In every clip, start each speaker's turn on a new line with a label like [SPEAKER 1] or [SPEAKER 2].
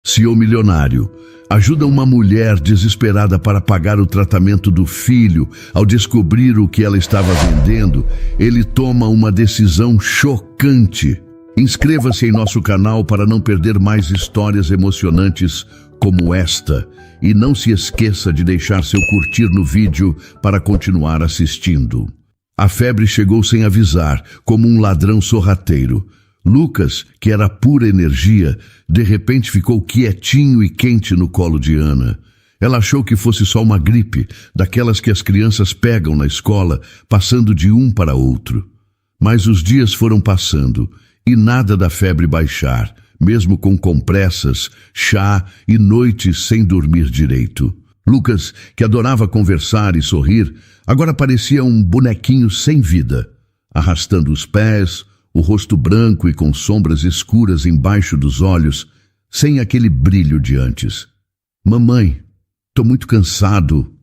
[SPEAKER 1] CEO milionário ajuda uma mulher desesperada para pagar o tratamento do filho. Ao descobrir o que ela estava vendendo, ele toma uma decisão chocante. Inscreva-se em nosso canal para não perder mais histórias emocionantes como esta. E não se esqueça de deixar seu curtir no vídeo para continuar assistindo. A febre chegou sem avisar, como um ladrão sorrateiro. Lucas, que era pura energia, de repente ficou quietinho e quente no colo de Ana. Ela achou que fosse só uma gripe, daquelas que as crianças pegam na escola, passando de um para outro. Mas os dias foram passando e nada da febre baixar, mesmo com compressas, chá e noites sem dormir direito. Lucas, que adorava conversar e sorrir, agora parecia um bonequinho sem vida, arrastando os pés, o rosto branco e com sombras escuras embaixo dos olhos, sem aquele brilho de antes. Mamãe, tô muito cansado.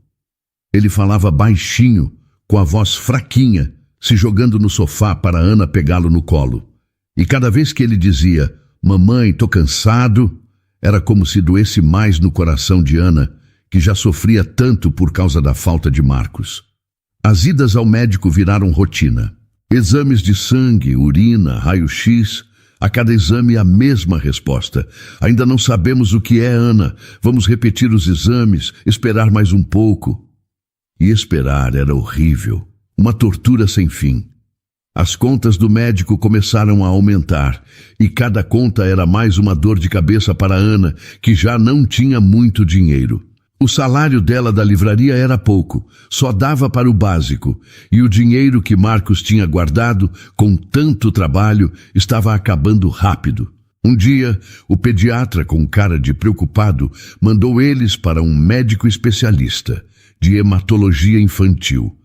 [SPEAKER 1] Ele falava baixinho, com a voz fraquinha, se jogando no sofá para Ana pegá-lo no colo. E cada vez que ele dizia, mamãe, tô cansado, era como se doesse mais no coração de Ana, que já sofria tanto por causa da falta de Marcos. As idas ao médico viraram rotina. Exames de sangue, urina, raio-x, a cada exame a mesma resposta. Ainda não sabemos o que é, Ana. Vamos repetir os exames, esperar mais um pouco. E esperar era horrível, uma tortura sem fim. As contas do médico começaram a aumentar, e cada conta era mais uma dor de cabeça para Ana, que já não tinha muito dinheiro. O salário dela da livraria era pouco, só dava para o básico, e o dinheiro que Marcos tinha guardado, com tanto trabalho, estava acabando rápido. Um dia, o pediatra, com cara de preocupado, mandou eles para um médico especialista de hematologia infantil.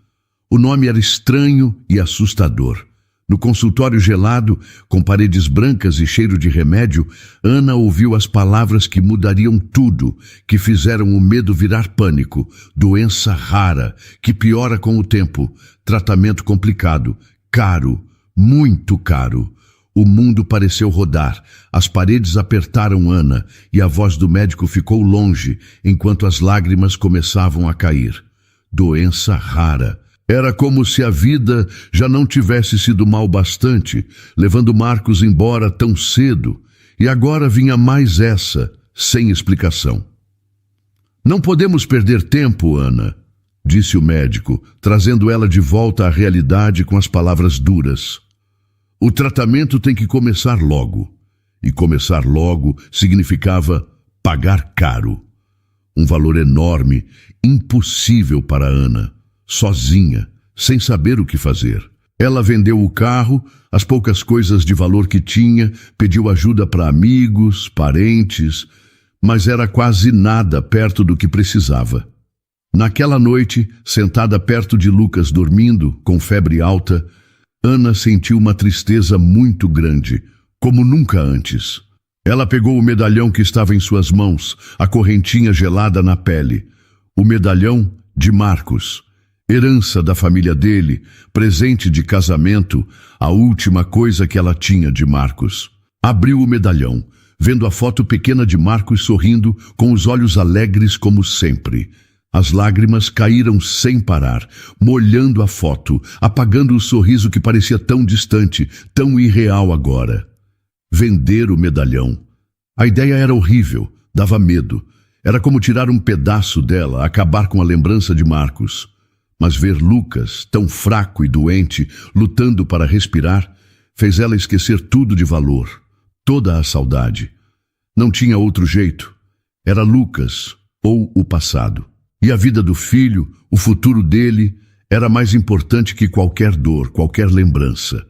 [SPEAKER 1] O nome era estranho e assustador. No consultório gelado, com paredes brancas e cheiro de remédio, Ana ouviu as palavras que mudariam tudo, que fizeram o medo virar pânico. Doença rara, que piora com o tempo. Tratamento complicado, caro, muito caro. O mundo pareceu rodar, as paredes apertaram Ana e a voz do médico ficou longe, enquanto as lágrimas começavam a cair. Doença rara. Era como se a vida já não tivesse sido mal bastante, levando Marcos embora tão cedo, e agora vinha mais essa, sem explicação. Não podemos perder tempo, Ana, disse o médico, trazendo ela de volta à realidade com as palavras duras. O tratamento tem que começar logo, e começar logo significava pagar caro. Um valor enorme, impossível para Ana. Sozinha, sem saber o que fazer. Ela vendeu o carro, as poucas coisas de valor que tinha, pediu ajuda para amigos, parentes, mas era quase nada perto do que precisava. Naquela noite, sentada perto de Lucas dormindo, com febre alta, Ana sentiu uma tristeza muito grande, como nunca antes. Ela pegou o medalhão que estava em suas mãos, a correntinha gelada na pele. O medalhão de Marcos. Herança da família dele, presente de casamento, a última coisa que ela tinha de Marcos. Abriu o medalhão, vendo a foto pequena de Marcos sorrindo, com os olhos alegres como sempre. As lágrimas caíram sem parar, molhando a foto, apagando o sorriso que parecia tão distante, tão irreal agora. Vender o medalhão. A ideia era horrível, dava medo. Era como tirar um pedaço dela, acabar com a lembrança de Marcos. Mas ver Lucas, tão fraco e doente, lutando para respirar, fez ela esquecer tudo de valor, toda a saudade. Não tinha outro jeito. Era Lucas ou o passado. E a vida do filho, o futuro dele, era mais importante que qualquer dor, qualquer lembrança.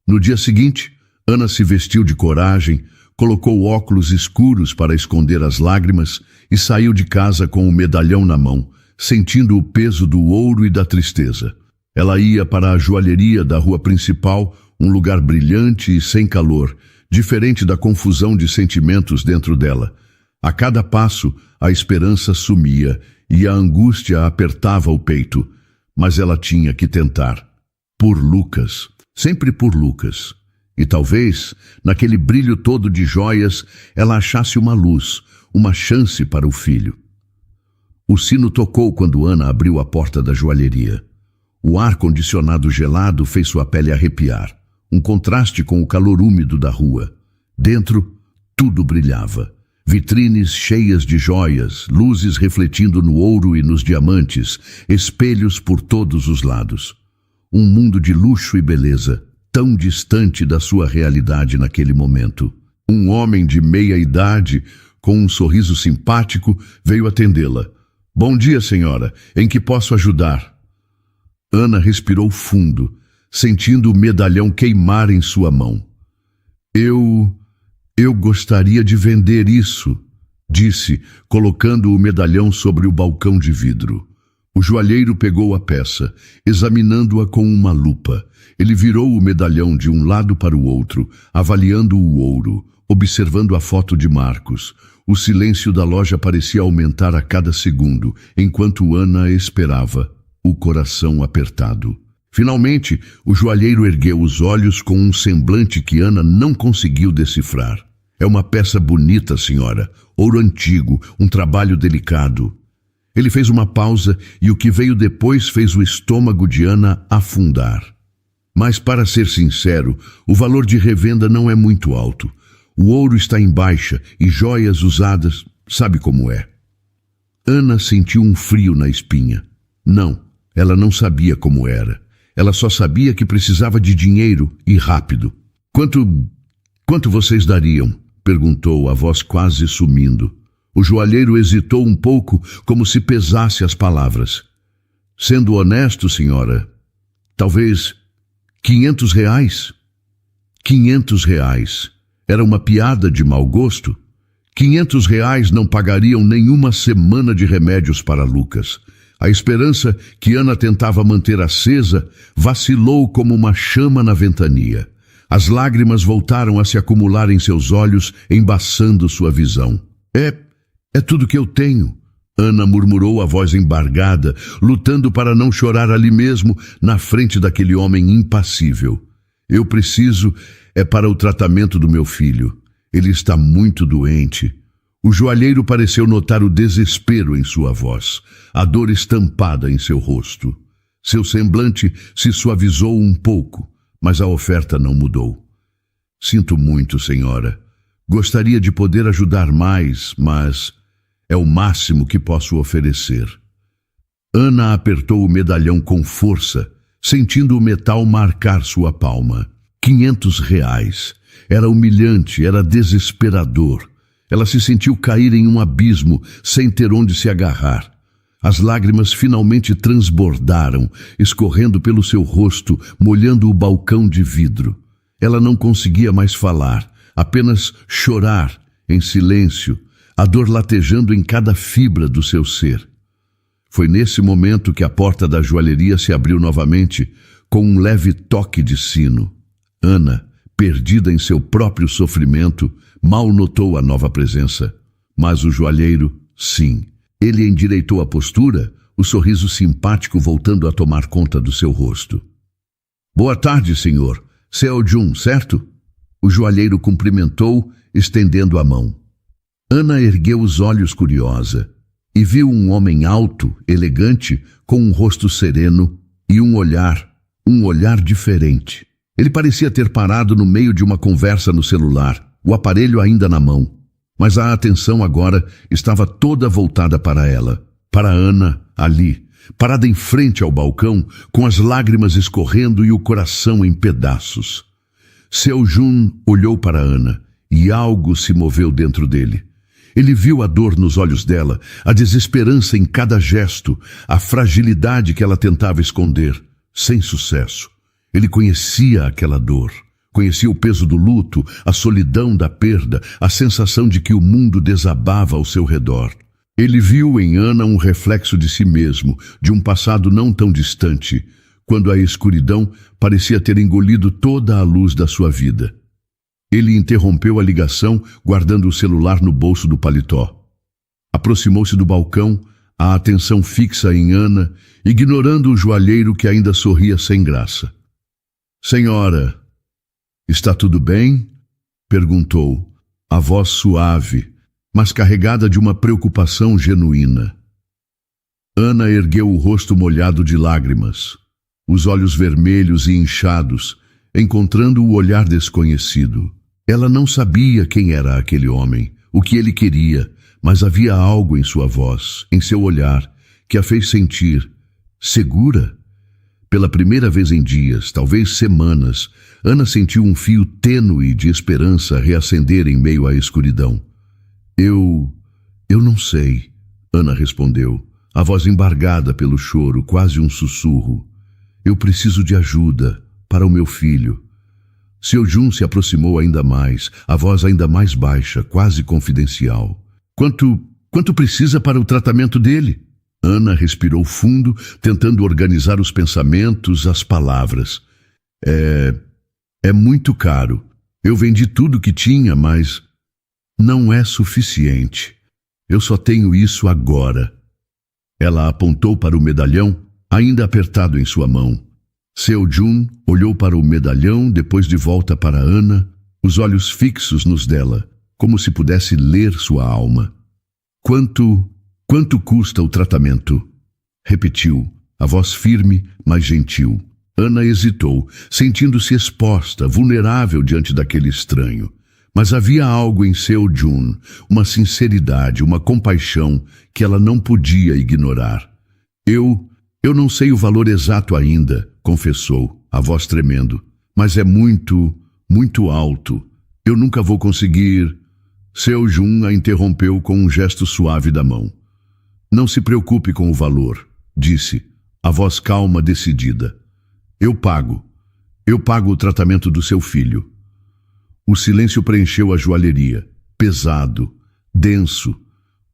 [SPEAKER 1] No dia seguinte, Ana se vestiu de coragem, colocou óculos escuros para esconder as lágrimas e saiu de casa com o medalhão na mão, sentindo o peso do ouro e da tristeza. Ela ia para a joalheria da rua principal, um lugar brilhante e sem calor, diferente da confusão de sentimentos dentro dela. A cada passo, a esperança sumia e a angústia apertava o peito. Mas ela tinha que tentar. Por Lucas. Sempre por Lucas. E talvez, naquele brilho todo de joias, ela achasse uma luz, uma chance para o filho. O sino tocou quando Ana abriu a porta da joalheria. O ar-condicionado gelado fez sua pele arrepiar, um contraste com o calor úmido da rua. Dentro, tudo brilhava. Vitrines cheias de joias, luzes refletindo no ouro e nos diamantes, espelhos por todos os lados. Um mundo de luxo e beleza, tão distante da sua realidade naquele momento. Um homem de meia idade, com um sorriso simpático, veio atendê-la. "Bom dia, senhora. Em que posso ajudar?" Ana respirou fundo, sentindo o medalhão queimar em sua mão. Eu gostaria de vender isso, disse, colocando o medalhão sobre o balcão de vidro. O joalheiro pegou a peça, examinando-a com uma lupa. Ele virou o medalhão de um lado para o outro, avaliando o ouro, observando a foto de Marcos. O silêncio da loja parecia aumentar a cada segundo, enquanto Ana esperava, o coração apertado. Finalmente, o joalheiro ergueu os olhos com um semblante que Ana não conseguiu decifrar. "É uma peça bonita, senhora. Ouro antigo, um trabalho delicado." Ele fez uma pausa e o que veio depois fez o estômago de Ana afundar. "Mas, para ser sincero, o valor de revenda não é muito alto. O ouro está em baixa e joias usadas, sabe como é." Ana sentiu um frio na espinha. Não, ela não sabia como era. Ela só sabia que precisava de dinheiro e rápido. Quanto vocês dariam?" perguntou, a voz quase sumindo. O joalheiro hesitou um pouco, como se pesasse as palavras. "Sendo honesto, senhora, talvez R$ 500. R$ 500. Era uma piada de mau gosto. R$ 500 não pagariam nenhuma semana de remédios para Lucas. A esperança que Ana tentava manter acesa vacilou como uma chama na ventania. As lágrimas voltaram a se acumular em seus olhos, embaçando sua visão. É tudo que eu tenho." Ana murmurou a voz embargada, lutando para não chorar ali mesmo, na frente daquele homem impassível. "Eu preciso para o tratamento do meu filho. Ele está muito doente." O joalheiro pareceu notar o desespero em sua voz, a dor estampada em seu rosto. Seu semblante se suavizou um pouco, mas a oferta não mudou. "Sinto muito, senhora. Gostaria de poder ajudar mais, mas é o máximo que posso oferecer." Ana apertou o medalhão com força, sentindo o metal marcar sua palma. R$ 500. Era humilhante, era desesperador. Ela se sentiu cair em um abismo, sem ter onde se agarrar. As lágrimas finalmente transbordaram, escorrendo pelo seu rosto, molhando o balcão de vidro. Ela não conseguia mais falar, apenas chorar, em silêncio, a dor latejando em cada fibra do seu ser. Foi nesse momento que a porta da joalheria se abriu novamente, com um leve toque de sino. Ana, perdida em seu próprio sofrimento, mal notou a nova presença. Mas o joalheiro, sim. Ele endireitou a postura, o sorriso simpático voltando a tomar conta do seu rosto. "Boa tarde, senhor. Seo Jun, certo?" O joalheiro cumprimentou, estendendo a mão. Ana ergueu os olhos curiosa e viu um homem alto, elegante, com um rosto sereno e um olhar diferente. Ele parecia ter parado no meio de uma conversa no celular, o aparelho ainda na mão. Mas a atenção agora estava toda voltada para ela, para Ana, ali, parada em frente ao balcão, com as lágrimas escorrendo e o coração em pedaços. Seo Jun olhou para Ana e algo se moveu dentro dele. Ele viu a dor nos olhos dela, a desesperança em cada gesto, a fragilidade que ela tentava esconder, sem sucesso. Ele conhecia aquela dor, conhecia o peso do luto, a solidão da perda, a sensação de que o mundo desabava ao seu redor. Ele viu em Ana um reflexo de si mesmo, de um passado não tão distante, quando a escuridão parecia ter engolido toda a luz da sua vida. Ele interrompeu a ligação, guardando o celular no bolso do paletó. Aproximou-se do balcão, a atenção fixa em Ana, ignorando o joalheiro que ainda sorria sem graça. "Senhora, Está tudo bem? Perguntou, a voz suave, mas carregada de uma preocupação genuína. Ana ergueu o rosto molhado de lágrimas, os olhos vermelhos e inchados, encontrando o olhar desconhecido. Ela não sabia quem era aquele homem, o que ele queria, mas havia algo em sua voz, em seu olhar, que a fez sentir segura. Pela primeira vez em dias, talvez semanas, Ana sentiu um fio tênue de esperança reacender em meio à escuridão. Eu não sei, Ana respondeu, a voz embargada pelo choro, quase um sussurro. Eu preciso de ajuda para o meu filho. Seu Jun se aproximou ainda mais, a voz ainda mais baixa, quase confidencial. Quanto precisa para o tratamento dele? Ana respirou fundo, tentando organizar os pensamentos, as palavras. É muito caro. Eu vendi tudo que tinha, mas não é suficiente. Eu só tenho isso agora. Ela apontou para o medalhão, ainda apertado em sua mão. Seu Jun olhou para o medalhão, depois de volta para Ana, os olhos fixos nos dela, como se pudesse ler sua alma. Quanto custa o tratamento? Repetiu, a voz firme, mas gentil. Ana hesitou, sentindo-se exposta, vulnerável diante daquele estranho. Mas havia algo em seu Jun, uma sinceridade, uma compaixão que ela não podia ignorar. Eu não sei o valor exato ainda, confessou, a voz tremendo. Mas é muito, muito alto. Eu nunca vou conseguir... Seu Jun a interrompeu com um gesto suave da mão. Não se preocupe com o valor, disse, a voz calma, decidida. Eu pago o tratamento do seu filho. O silêncio preencheu a joalheria, pesado, denso,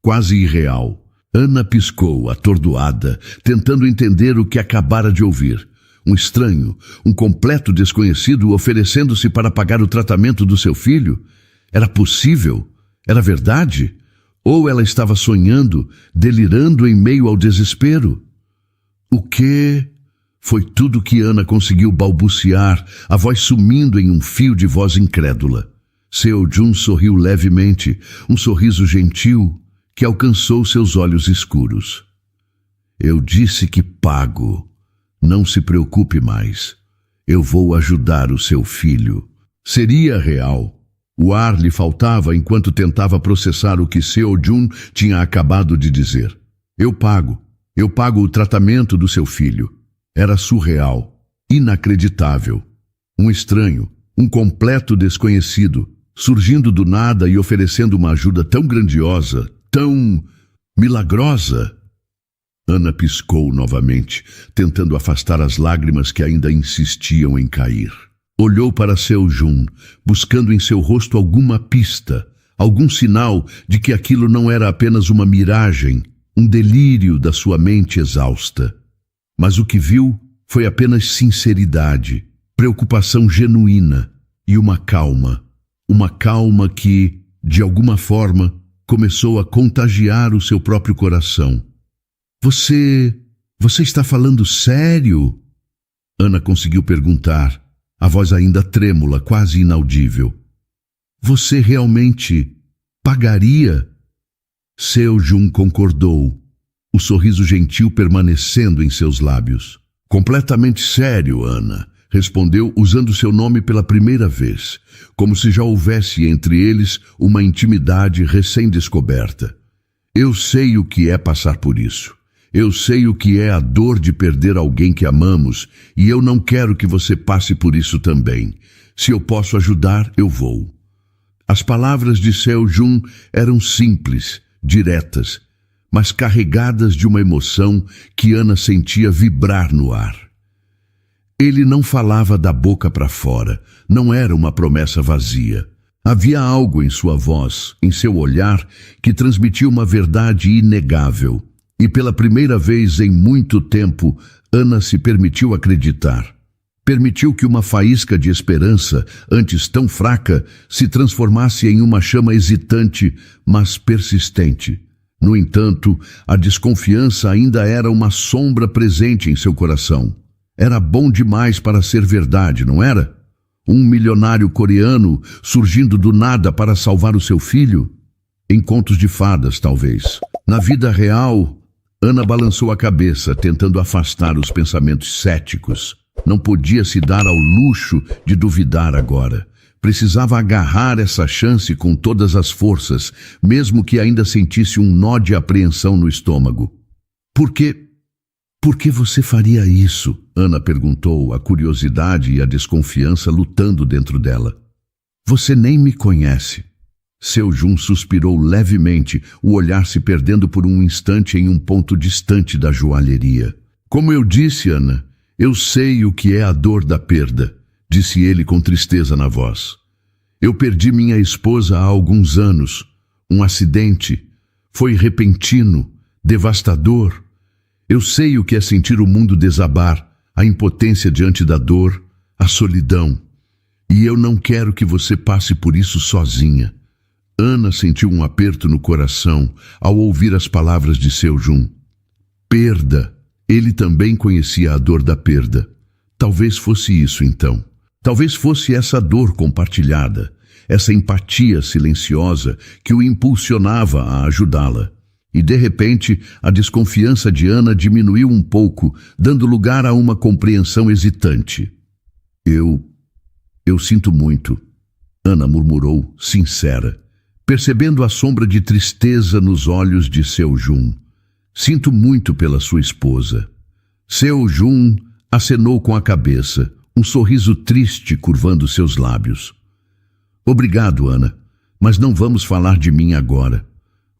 [SPEAKER 1] quase irreal. Ana piscou, atordoada, tentando entender o que acabara de ouvir. Um estranho, um completo desconhecido oferecendo-se para pagar o tratamento do seu filho? Era possível? Era verdade? Ou ela estava sonhando, delirando em meio ao desespero? O quê? Foi tudo que Ana conseguiu balbuciar, a voz sumindo em um fio de voz incrédula. Seu Jun sorriu levemente, um sorriso gentil que alcançou seus olhos escuros. Eu disse que pago. Não se preocupe mais. Eu vou ajudar o seu filho. Seria real. O ar lhe faltava enquanto tentava processar o que Seo Jun tinha acabado de dizer. Eu pago o tratamento do seu filho. Era surreal, inacreditável. Um estranho, um completo desconhecido, surgindo do nada e oferecendo uma ajuda tão grandiosa, tão milagrosa. Ana piscou novamente, tentando afastar as lágrimas que ainda insistiam em cair. Olhou para Seo Jun, buscando em seu rosto alguma pista, algum sinal de que aquilo não era apenas uma miragem, um delírio da sua mente exausta. Mas o que viu foi apenas sinceridade, preocupação genuína e uma calma que, de alguma forma, começou a contagiar o seu próprio coração. Você está falando sério? Ana conseguiu perguntar, a voz ainda trêmula, quase inaudível. Você realmente pagaria? Seo Jun concordou, o sorriso gentil permanecendo em seus lábios. Completamente sério, Ana, respondeu usando seu nome pela primeira vez, como se já houvesse entre eles uma intimidade recém-descoberta. Eu sei o que é passar por isso. Eu sei o que é a dor de perder alguém que amamos e eu não quero que você passe por isso também. Se eu posso ajudar, eu vou. As palavras de Seo Jun eram simples, diretas, mas carregadas de uma emoção que Ana sentia vibrar no ar. Ele não falava da boca para fora, não era uma promessa vazia. Havia algo em sua voz, em seu olhar, que transmitia uma verdade inegável. E pela primeira vez em muito tempo, Ana se permitiu acreditar. Permitiu que uma faísca de esperança, antes tão fraca, se transformasse em uma chama hesitante, mas persistente. No entanto, a desconfiança ainda era uma sombra presente em seu coração. Era bom demais para ser verdade, não era? Um milionário coreano surgindo do nada para salvar o seu filho? Em contos de fadas, talvez. Na vida real, Ana balançou a cabeça, tentando afastar os pensamentos céticos. Não podia se dar ao luxo de duvidar agora. Precisava agarrar essa chance com todas as forças, mesmo que ainda sentisse um nó de apreensão no estômago. Por que você faria isso? Ana perguntou, a curiosidade e a desconfiança lutando dentro dela. Você nem me conhece. Seu Jun suspirou levemente, o olhar se perdendo por um instante em um ponto distante da joalheria. Como eu disse, Ana, eu sei o que é a dor da perda, disse ele com tristeza na voz. Eu perdi minha esposa há alguns anos. Um acidente. Foi repentino, devastador. Eu sei o que é sentir o mundo desabar, a impotência diante da dor, a solidão. E eu não quero que você passe por isso sozinha. Ana sentiu um aperto no coração ao ouvir as palavras de Seu Jun. Perda. Ele também conhecia a dor da perda. Talvez fosse isso então. Talvez fosse essa dor compartilhada, essa empatia silenciosa que o impulsionava a ajudá-la. E de repente, a desconfiança de Ana diminuiu um pouco, dando lugar a uma compreensão hesitante. Eu sinto muito, Ana murmurou, sincera, percebendo a sombra de tristeza nos olhos de Seu Jun. Sinto muito pela sua esposa. Seu Jun acenou com a cabeça, um sorriso triste curvando seus lábios. Obrigado, Ana, mas não vamos falar de mim agora.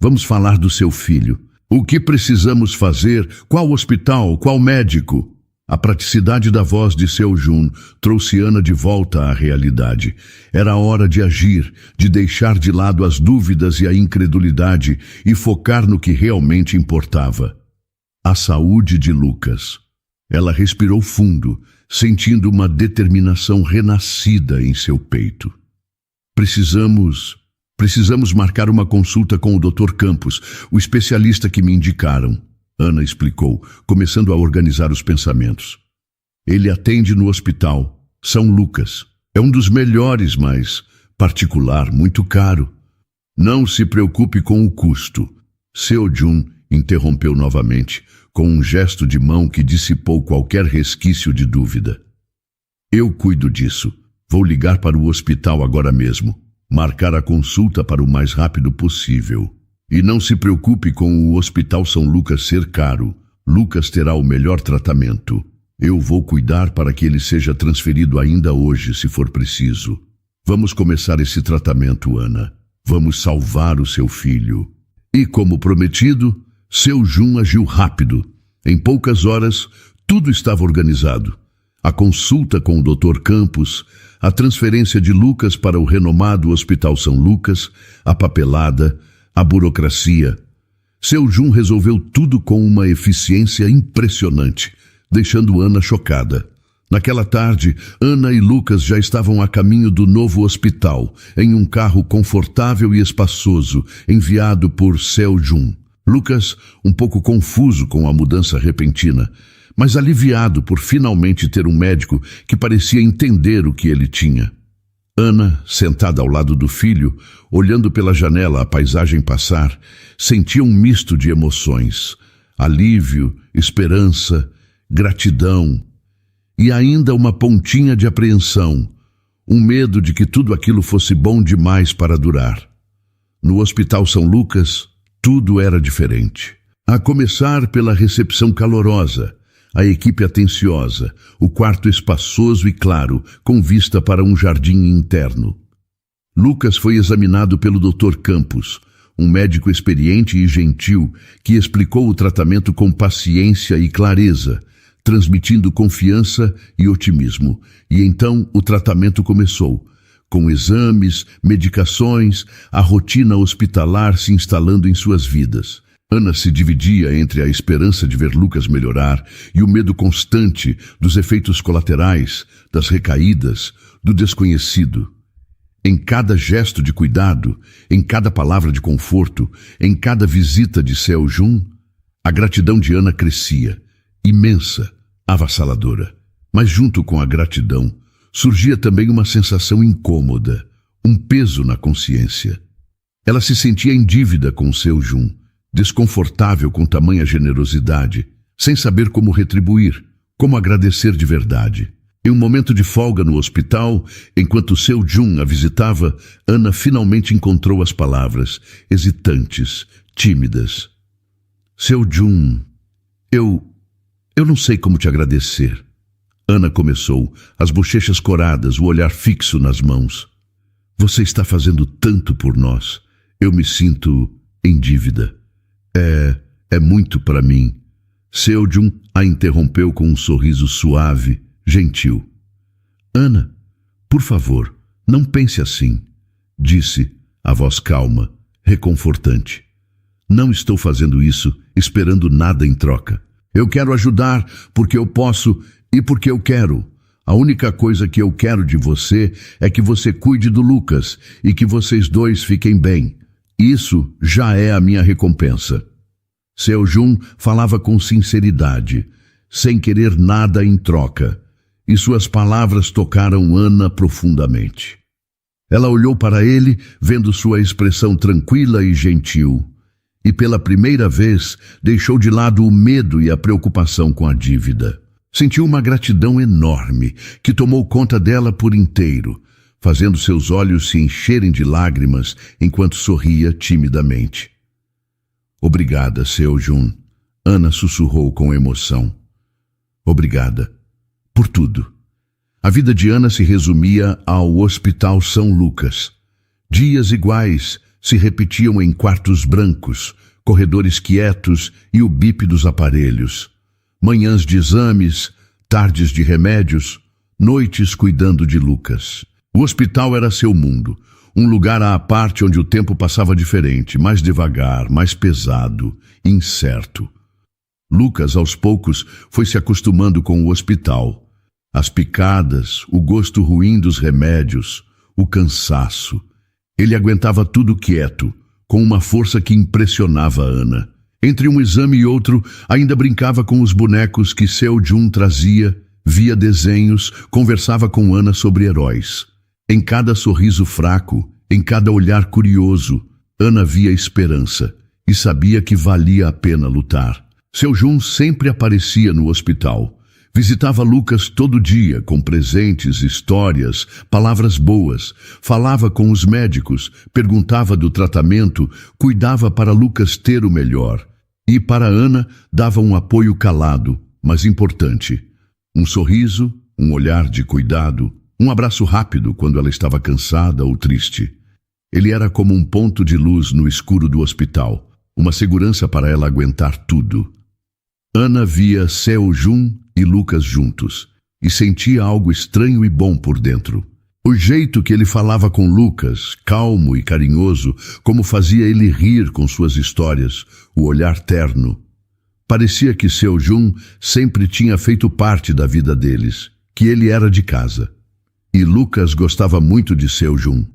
[SPEAKER 1] Vamos falar do seu filho. O que precisamos fazer? Qual hospital? Qual médico? A praticidade da voz de Seu Jun trouxe Ana de volta à realidade. Era hora de agir, de deixar de lado as dúvidas e a incredulidade e focar no que realmente importava. A saúde de Lucas. Ela respirou fundo, sentindo uma determinação renascida em seu peito. Precisamos marcar uma consulta com o Dr. Campos, o especialista que me indicaram, Ana explicou, começando a organizar os pensamentos. Ele atende no hospital, São Lucas. É um dos melhores, mas particular, muito caro. Não se preocupe com o custo. Seu Jun interrompeu novamente, com um gesto de mão que dissipou qualquer resquício de dúvida. Eu cuido disso. Vou ligar para o hospital agora mesmo. Marcar a consulta para o mais rápido possível. E não se preocupe com o Hospital São Lucas ser caro. Lucas terá o melhor tratamento. Eu vou cuidar para que ele seja transferido ainda hoje, se for preciso. Vamos começar esse tratamento, Ana. Vamos salvar o seu filho. E como prometido, Seu Jun agiu rápido. Em poucas horas, tudo estava organizado. A consulta com o Dr. Campos, a transferência de Lucas para o renomado Hospital São Lucas, a papelada, a burocracia. Seu Jun resolveu tudo com uma eficiência impressionante, deixando Ana chocada. Naquela tarde, Ana e Lucas já estavam a caminho do novo hospital, em um carro confortável e espaçoso, enviado por Seu Jun. Lucas, um pouco confuso com a mudança repentina, mas aliviado por finalmente ter um médico que parecia entender o que ele tinha. Ana, sentada ao lado do filho, olhando pela janela a paisagem passar, sentia um misto de emoções, alívio, esperança, gratidão e ainda uma pontinha de apreensão, um medo de que tudo aquilo fosse bom demais para durar. No Hospital São Lucas, tudo era diferente. A começar pela recepção calorosa, a equipe atenciosa, o quarto espaçoso e claro, com vista para um jardim interno. Lucas foi examinado pelo Dr. Campos, um médico experiente e gentil que explicou o tratamento com paciência e clareza, transmitindo confiança e otimismo. E então o tratamento começou, com exames, medicações, a rotina hospitalar se instalando em suas vidas. Ana se dividia entre a esperança de ver Lucas melhorar e o medo constante dos efeitos colaterais, das recaídas, do desconhecido. Em cada gesto de cuidado, em cada palavra de conforto, em cada visita de Seu Jun, a gratidão de Ana crescia, imensa, avassaladora. Mas junto com a gratidão, surgia também uma sensação incômoda, um peso na consciência. Ela se sentia em dívida com Seu Jun, desconfortável com tamanha generosidade, sem saber como retribuir, como agradecer de verdade. Em um momento de folga no hospital, enquanto Seu Jun a visitava, Ana finalmente encontrou as palavras, hesitantes, tímidas. Seu Jun, eu não sei como te agradecer. Ana começou, as bochechas coradas, o olhar fixo nas mãos. Você está fazendo tanto por nós. Eu me sinto em dívida. É muito para mim. Seu Jun a interrompeu com um sorriso suave, gentil. Ana, por favor, não pense assim, disse, a voz calma, reconfortante. Não estou fazendo isso esperando nada em troca. Eu quero ajudar porque eu posso e porque eu quero. A única coisa que eu quero de você é que você cuide do Lucas e que vocês dois fiquem bem. Isso já é a minha recompensa. Seu Jun falava com sinceridade, sem querer nada em troca, e suas palavras tocaram Ana profundamente. Ela olhou para ele, vendo sua expressão tranquila e gentil, e pela primeira vez deixou de lado o medo e a preocupação com a dívida. Sentiu uma gratidão enorme que tomou conta dela por inteiro, fazendo seus olhos se encherem de lágrimas enquanto sorria timidamente. Obrigada, Seu Jun, Ana sussurrou com emoção. Obrigada. Por tudo. A vida de Ana se resumia ao Hospital São Lucas. Dias iguais se repetiam em quartos brancos, corredores quietos e o bip dos aparelhos. Manhãs de exames, tardes de remédios, noites cuidando de Lucas. O hospital era seu mundo, um lugar à parte onde o tempo passava diferente, mais devagar, mais pesado, incerto. Lucas, aos poucos, foi se acostumando com o hospital. As picadas, o gosto ruim dos remédios, o cansaço. Ele aguentava tudo quieto, com uma força que impressionava Ana. Entre um exame e outro, ainda brincava com os bonecos que Seu Jun trazia, via desenhos, conversava com Ana sobre heróis. Em cada sorriso fraco, em cada olhar curioso, Ana via esperança e sabia que valia a pena lutar. Seu Jun sempre aparecia no hospital. Visitava Lucas todo dia com presentes, histórias, palavras boas. Falava com os médicos, perguntava do tratamento, cuidava para Lucas ter o melhor. E para Ana dava um apoio calado, mas importante. Um sorriso, um olhar de cuidado, um abraço rápido quando ela estava cansada ou triste. Ele era como um ponto de luz no escuro do hospital, uma segurança para ela aguentar tudo. Ana via Seu Jun e Lucas juntos e sentia algo estranho e bom por dentro. O jeito que ele falava com Lucas, calmo e carinhoso, como fazia ele rir com suas histórias, o olhar terno. Parecia que Seu Jun sempre tinha feito parte da vida deles, que ele era de casa. E Lucas gostava muito de Seu Jun.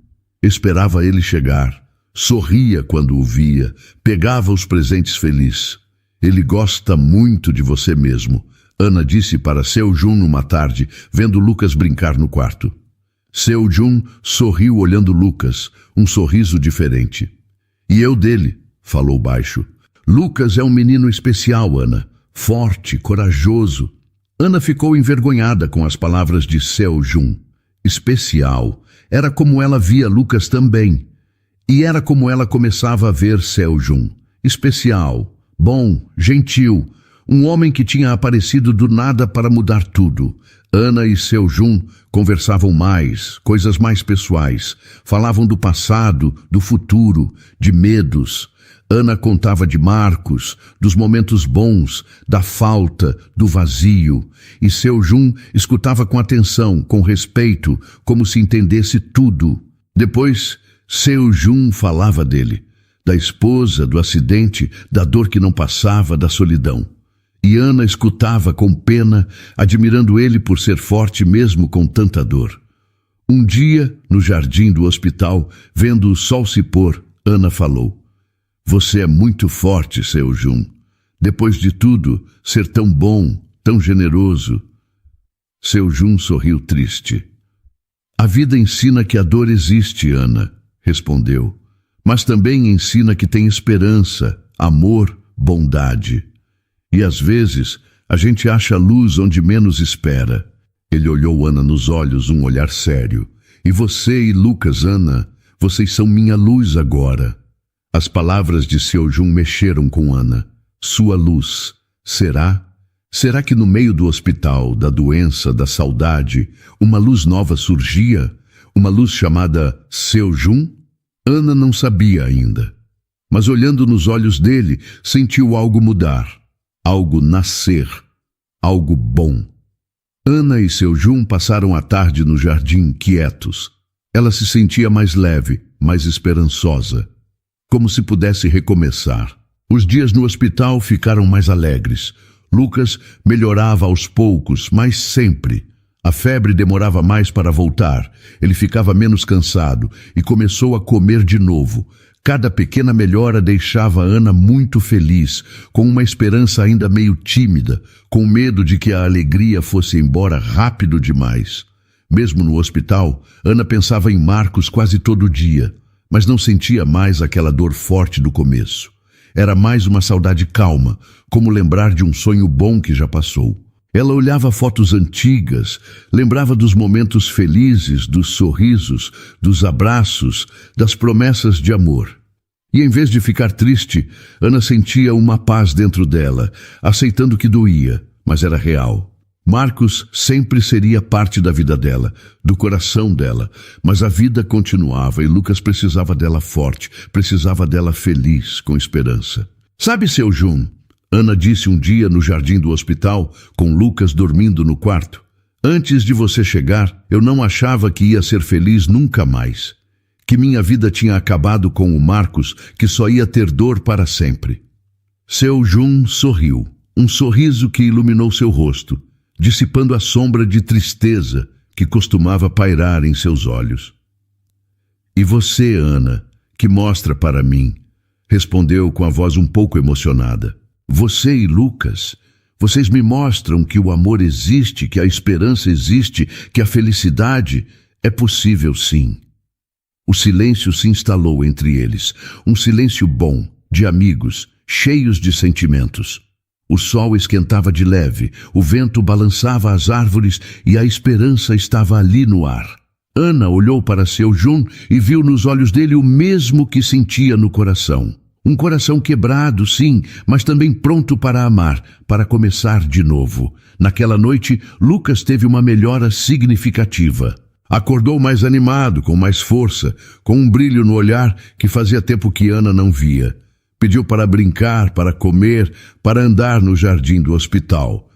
[SPEAKER 1] Esperava ele chegar, sorria quando o via, pegava os presentes feliz. Ele gosta muito de você mesmo, Ana disse para Seu Jun numa tarde, vendo Lucas brincar no quarto. Seu Jun sorriu olhando Lucas, um sorriso diferente. E eu dele, falou baixo. Lucas é um menino especial, Ana, forte, corajoso. Ana ficou envergonhada com as palavras de Seu Jun. Especial. Era como ela via Lucas também. E era como ela começava a ver Seu Jun. Especial, bom, gentil. Um homem que tinha aparecido do nada para mudar tudo. Ana e Seu Jun conversavam mais, coisas mais pessoais. Falavam do passado, do futuro, de medos. Ana contava de Marcos, dos momentos bons, da falta, do vazio. E Seu Jun escutava com atenção, com respeito, como se entendesse tudo. Depois, Seu Jun falava dele, da esposa, do acidente, da dor que não passava, da solidão. E Ana escutava com pena, admirando ele por ser forte mesmo com tanta dor. Um dia, no jardim do hospital, vendo o sol se pôr, Ana falou: Você é muito forte, Seu Jun. Depois de tudo, ser tão bom, tão generoso. Seu Jun sorriu triste. A vida ensina que a dor existe, Ana, respondeu, mas também ensina que tem esperança, amor, bondade. E às vezes a gente acha luz onde menos espera. Ele olhou Ana nos olhos, um olhar sério. E você e Lucas, Ana, vocês são minha luz agora. As palavras de Seu Jun mexeram com Ana. Sua luz. Será? Será que no meio do hospital, da doença, da saudade, uma luz nova surgia? Uma luz chamada Seu Jun? Ana não sabia ainda. Mas olhando nos olhos dele, sentiu algo mudar. Algo nascer. Algo bom. Ana e Seu Jun passaram a tarde no jardim, quietos. Ela se sentia mais leve, mais esperançosa, como se pudesse recomeçar. Os dias no hospital ficaram mais alegres. Lucas melhorava aos poucos, mas sempre. A febre demorava mais para voltar. Ele ficava menos cansado e começou a comer de novo. Cada pequena melhora deixava Ana muito feliz, com uma esperança ainda meio tímida, com medo de que a alegria fosse embora rápido demais. Mesmo no hospital, Ana pensava em Marcos quase todo dia, mas não sentia mais aquela dor forte do começo. Era mais uma saudade calma, como lembrar de um sonho bom que já passou. Ela olhava fotos antigas, lembrava dos momentos felizes, dos sorrisos, dos abraços, das promessas de amor. E em vez de ficar triste, Ana sentia uma paz dentro dela, aceitando que doía, mas era real. Marcos sempre seria parte da vida dela, do coração dela, mas a vida continuava e Lucas precisava dela forte, precisava dela feliz, com esperança. Sabe, Seu Jun? Ana disse um dia no jardim do hospital, com Lucas dormindo no quarto. Antes de você chegar, eu não achava que ia ser feliz nunca mais. Que minha vida tinha acabado com o Marcos, que só ia ter dor para sempre. Seu Jun sorriu, um sorriso que iluminou seu rosto, dissipando a sombra de tristeza que costumava pairar em seus olhos. E você, Ana, que mostra para mim, respondeu com a voz um pouco emocionada. Você e Lucas, vocês me mostram que o amor existe, que a esperança existe, que a felicidade é possível sim. O silêncio se instalou entre eles, um silêncio bom, de amigos, cheios de sentimentos. O sol esquentava de leve, o vento balançava as árvores e a esperança estava ali no ar. Ana olhou para Seu Jun e viu nos olhos dele o mesmo que sentia no coração. Um coração quebrado, sim, mas também pronto para amar, para começar de novo. Naquela noite, Lucas teve uma melhora significativa. Acordou mais animado, com mais força, com um brilho no olhar que fazia tempo que Ana não via. Pediu para brincar, para comer, para andar no jardim do hospital.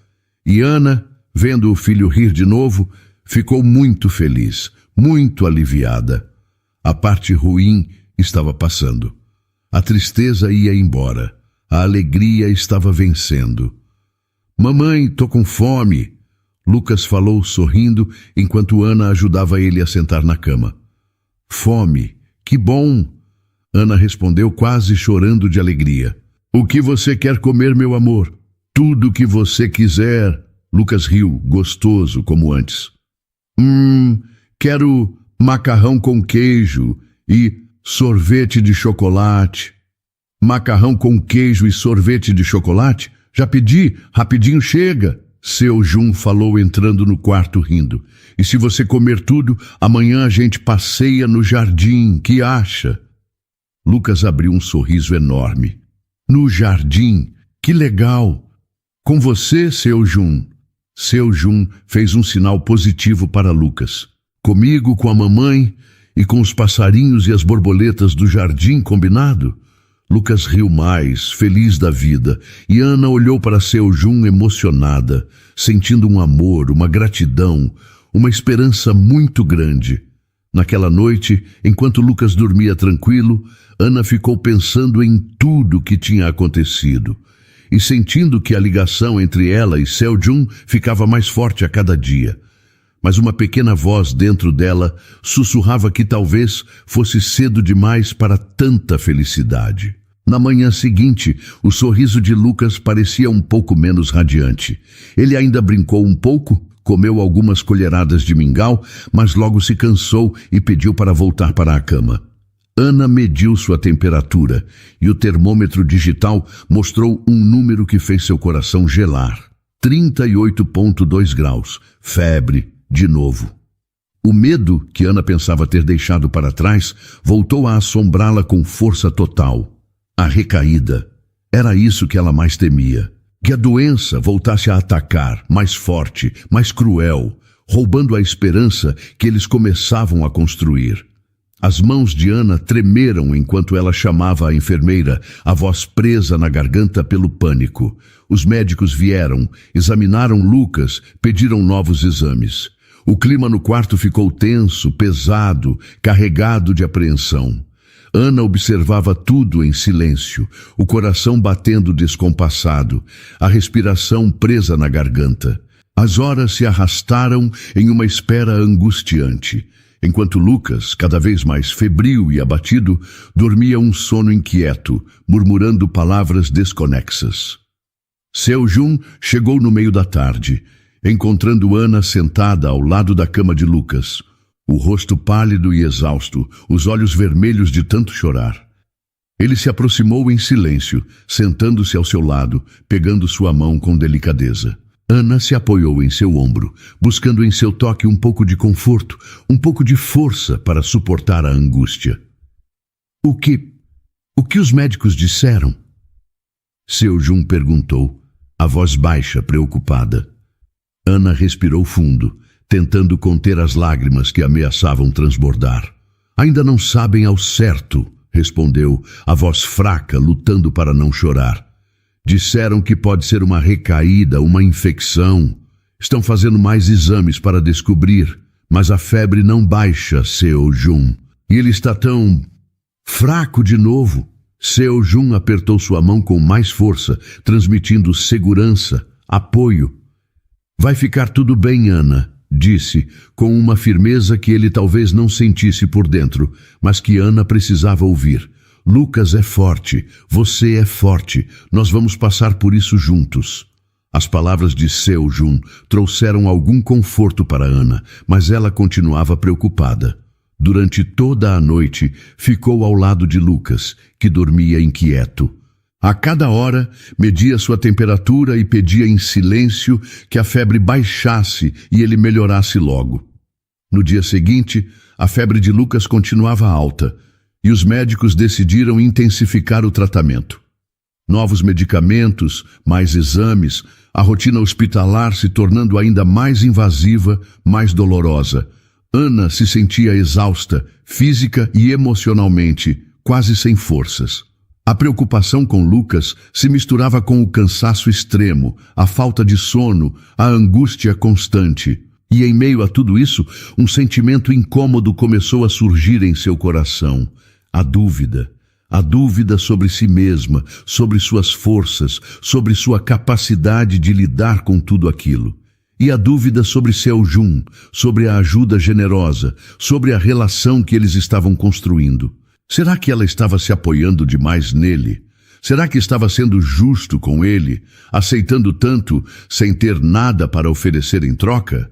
[SPEAKER 1] E Ana, vendo o filho rir de novo, ficou muito feliz, muito aliviada. A parte ruim estava passando. A tristeza ia embora. A alegria estava vencendo. Mamãe, tô com fome. Lucas falou sorrindo enquanto Ana ajudava ele a sentar na cama. Fome, que bom! Ana respondeu quase chorando de alegria. O que você quer comer, meu amor? Tudo o que você quiser. Lucas riu, gostoso como antes. Quero macarrão com queijo e sorvete de chocolate. Macarrão com queijo e sorvete de chocolate? Já pedi, rapidinho chega. Seu Jun falou entrando no quarto rindo. E se você comer tudo, amanhã a gente passeia no jardim, que acha? Lucas abriu um sorriso enorme. No jardim? Que legal! Com você, Seu Jun? Seu Jun fez um sinal positivo para Lucas. Comigo, com a mamãe e com os passarinhos e as borboletas do jardim, combinado? Lucas riu mais, feliz da vida, e Ana olhou para Seu Jun emocionada, sentindo um amor, uma gratidão, uma esperança muito grande. Naquela noite, enquanto Lucas dormia tranquilo, Ana ficou pensando em tudo que tinha acontecido e sentindo que a ligação entre ela e Seu Jun ficava mais forte a cada dia. Mas uma pequena voz dentro dela sussurrava que talvez fosse cedo demais para tanta felicidade. Na manhã seguinte, o sorriso de Lucas parecia um pouco menos radiante. Ele ainda brincou um pouco, comeu algumas colheradas de mingau, mas logo se cansou e pediu para voltar para a cama. Ana mediu sua temperatura e o termômetro digital mostrou um número que fez seu coração gelar. 38,2 graus. Febre, de novo. O medo que Ana pensava ter deixado para trás voltou a assombrá-la com força total. A recaída. Era isso que ela mais temia. Que a doença voltasse a atacar, mais forte, mais cruel, roubando a esperança que eles começavam a construir. As mãos de Ana tremeram enquanto ela chamava a enfermeira, a voz presa na garganta pelo pânico. Os médicos vieram, examinaram Lucas, pediram novos exames. O clima no quarto ficou tenso, pesado, carregado de apreensão. Ana observava tudo em silêncio, o coração batendo descompassado, a respiração presa na garganta. As horas se arrastaram em uma espera angustiante, enquanto Lucas, cada vez mais febril e abatido, dormia um sono inquieto, murmurando palavras desconexas. Seu Jun chegou no meio da tarde, encontrando Ana sentada ao lado da cama de Lucas, o rosto pálido e exausto, os olhos vermelhos de tanto chorar. Ele se aproximou em silêncio, sentando-se ao seu lado, pegando sua mão com delicadeza. Ana se apoiou em seu ombro, buscando em seu toque um pouco de conforto, um pouco de força para suportar a angústia. O que os médicos disseram? Seu Jun perguntou, a voz baixa, preocupada. Ana respirou fundo, tentando conter as lágrimas que ameaçavam transbordar. Ainda não sabem ao certo, respondeu, a voz fraca, lutando para não chorar. Disseram que pode ser uma recaída, uma infecção. Estão fazendo mais exames para descobrir, mas a febre não baixa, Seu Jun. E ele está tão fraco de novo. Seu Jun apertou sua mão com mais força, transmitindo segurança, apoio. Vai ficar tudo bem, Ana, disse, com uma firmeza que ele talvez não sentisse por dentro, mas que Ana precisava ouvir. Lucas é forte, você é forte, nós vamos passar por isso juntos. As palavras de Seu Jun trouxeram algum conforto para Ana, mas ela continuava preocupada. Durante toda a noite, ficou ao lado de Lucas, que dormia inquieto. A cada hora, media sua temperatura e pedia em silêncio que a febre baixasse e ele melhorasse logo. No dia seguinte, a febre de Lucas continuava alta e os médicos decidiram intensificar o tratamento. Novos medicamentos, mais exames, a rotina hospitalar se tornando ainda mais invasiva, mais dolorosa. Ana se sentia exausta, física e emocionalmente, quase sem forças. A preocupação com Lucas se misturava com o cansaço extremo, a falta de sono, a angústia constante. E em meio a tudo isso, um sentimento incômodo começou a surgir em seu coração. A dúvida sobre si mesma, sobre suas forças, sobre sua capacidade de lidar com tudo aquilo. E a dúvida sobre Seu Jun, sobre a ajuda generosa, sobre a relação que eles estavam construindo. Será que ela estava se apoiando demais nele? Será que estava sendo justo com ele, aceitando tanto sem ter nada para oferecer em troca?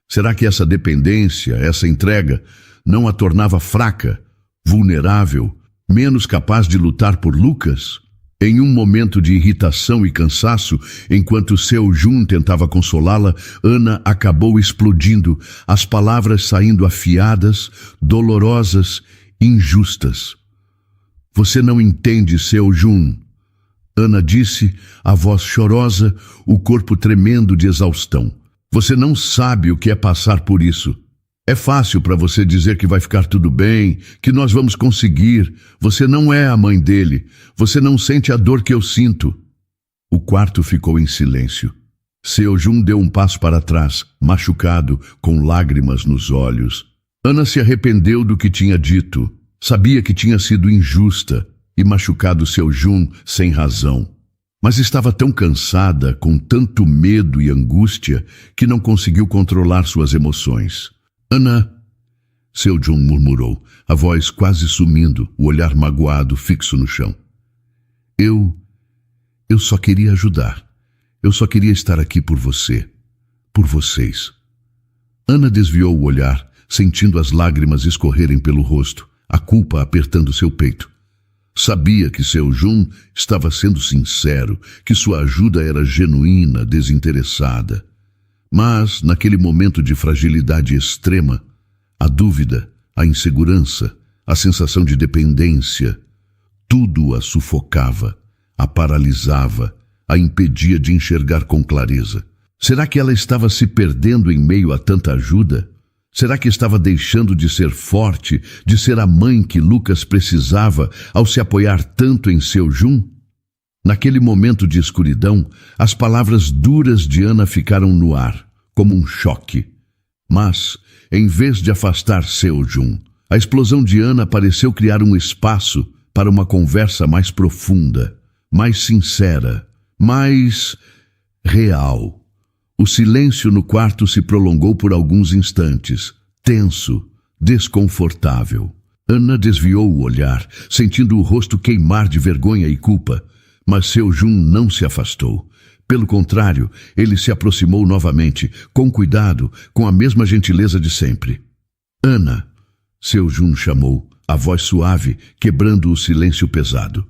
[SPEAKER 1] Será que essa dependência, essa entrega, não a tornava fraca, vulnerável, menos capaz de lutar por Lucas? Em um momento de irritação e cansaço, enquanto Seu Jun tentava consolá-la, Ana acabou explodindo, as palavras saindo afiadas, dolorosas, injustas. Você não entende, Seu Jun, Ana disse, a voz chorosa, o corpo tremendo de exaustão. Você não sabe o que é passar por isso. É fácil para você dizer que vai ficar tudo bem, que nós vamos conseguir. Você não é a mãe dele. Você não sente a dor que eu sinto. O quarto ficou em silêncio. Seu Jun deu um passo para trás, machucado, com lágrimas nos olhos. Ana se arrependeu do que tinha dito. Sabia que tinha sido injusta e machucado Seu Jun sem razão. Mas estava tão cansada, com tanto medo e angústia, que não conseguiu controlar suas emoções. Ana, Seu Jun murmurou, a voz quase sumindo, o olhar magoado fixo no chão. Eu só queria ajudar. Eu só queria estar aqui por você, por vocês. Ana desviou o olhar, sentindo as lágrimas escorrerem pelo rosto, a culpa apertando seu peito. Sabia que seu Jun estava sendo sincero, que sua ajuda era genuína, desinteressada. Mas, naquele momento de fragilidade extrema, a dúvida, a insegurança, a sensação de dependência, tudo a sufocava, a paralisava, a impedia de enxergar com clareza. Será que ela estava se perdendo em meio a tanta ajuda? Será que estava deixando de ser forte, de ser a mãe que Lucas precisava ao se apoiar tanto em seu Jun? Naquele momento de escuridão, as palavras duras de Ana ficaram no ar, como um choque. Mas, em vez de afastar seu Jun, a explosão de Ana pareceu criar um espaço para uma conversa mais profunda, mais sincera, mais real. O silêncio no quarto se prolongou por alguns instantes, tenso, desconfortável. Ana desviou o olhar, sentindo o rosto queimar de vergonha e culpa, mas seu Jun não se afastou. Pelo contrário, ele se aproximou novamente, com cuidado, com a mesma gentileza de sempre. Ana, seu Jun chamou, a voz suave, quebrando o silêncio pesado.